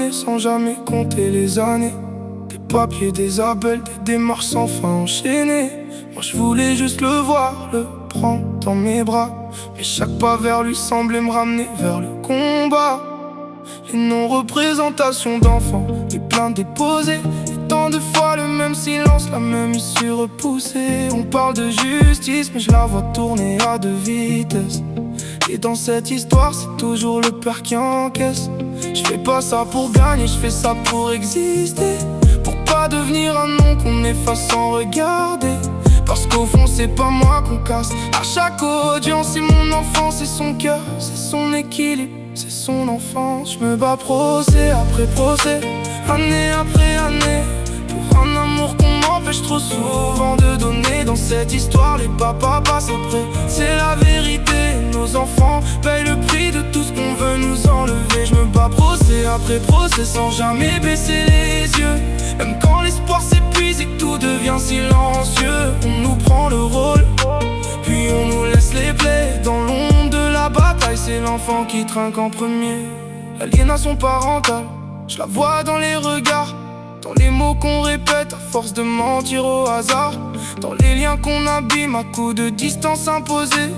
donner sans jamais compter les années. Des papiers, des appels, des démarches sans fin enchaînées. Moi je voulais juste le voir, le prendre dans mes bras, mais chaque pas vers lui semblait me ramener vers le combat. Les non-représentations d'enfants, les plaintes déposées, et tant de fois le même silence, la même issue repoussée. On parle de justice, mais je la vois tourner à deux vitesses. Et dans cette histoire, c'est toujours le père qui encaisse. Je fais pas ça pour gagner, je fais ça pour exister. Pour pas devenir un nom qu'on efface sans regarder. Parce qu'au fond c'est pas moi qu'on casse. À chaque audience c'est mon enfant, c'est son cœur, c'est son équilibre, c'est son enfance. Je me bats procès après procès, année après année, pour un amour qu'on m'empêche trop souvent de donner. Dans cette histoire les papas passent après, c'est la vérité. Nos enfants payent le prix de tout ce qu'on veut nous enlever. Je me bats procès après procès sans jamais baisser les yeux. Même quand l'espoir s'épuise et que tout devient silencieux, on nous prend le rôle, puis on nous laisse les plaies. Dans l'ombre de la bataille, c'est l'enfant qui trinque en premier. L'aliénation parentale, je la vois dans les regards, dans les mots qu'on répète à force de mentir au hasard, dans les liens qu'on abîme à coups de distance imposée,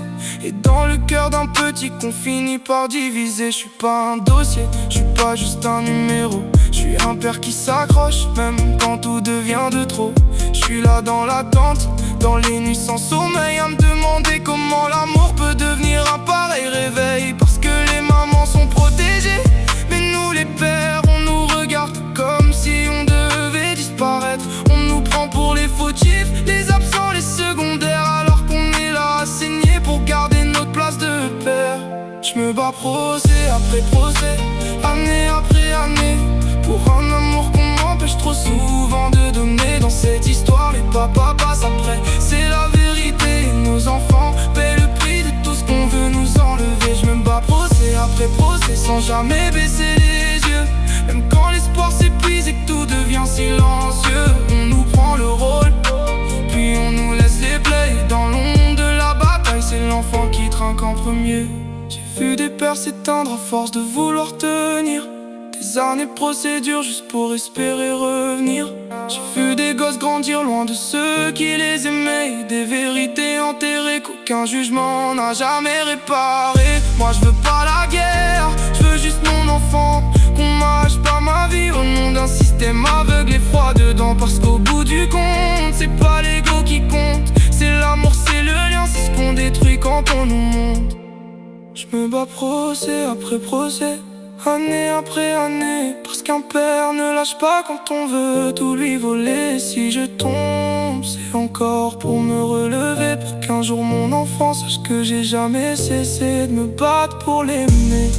et dans le cœur d'un petit qu'on finit par diviser. Je suis pas un dossier, je suis pas juste un numéro. Je suis un père qui s'accroche, même quand tout devient de trop. Je suis là dans l'attente, dans les nuits sans sommeil, à me demander comment l'amour peut devenir un pareil réveil. Parce que les mamans sont protégées, mais nous les pères, on nous regarde comme si on devait disparaître. On nous prend pour les fautifs, les absents, les secondaires, alors qu'on est là à saigner pour garder notre place de père. Je me bats procès après procès, année après année, pour un amour qu'on m'empêche trop souvent de donner. Dans cette histoire les papas passent après, c'est la vérité. Nos enfants paient le prix de tout ce qu'on veut nous enlever. Je me bats procès après procès sans jamais baisser les yeux. Même quand l'espoir s'épuise et que tout devient silencieux, on nous prend le rôle, puis on nous laisse les plaies. Dans l'ombre de la bataille, c'est l'enfant qui trinque en premier. J'ai vu des pères s'éteindre à force de vouloir tenir, des années de procédure juste pour espérer revenir. J'ai vu des gosses grandir loin de ceux qui les aimaient, des vérités enterrées qu'aucun jugement n'a jamais réparé. Moi je veux pas la guerre, je veux juste mon enfant, qu'on m'arrache pas ma vie au nom d'un système aveugle et froid dedans. Parce qu'au bout du compte, c'est pas l'ego qui compte, c'est l'amour, c'est le lien, c'est ce qu'on détruit quand on nous monte. Je me bats procès après procès, année après année, parce qu'un père ne lâche pas quand on veut tout lui voler. Si je tombe, c'est encore pour me relever, pour qu'un jour mon enfant sache que j'ai jamais cessé de me battre pour l'aimer.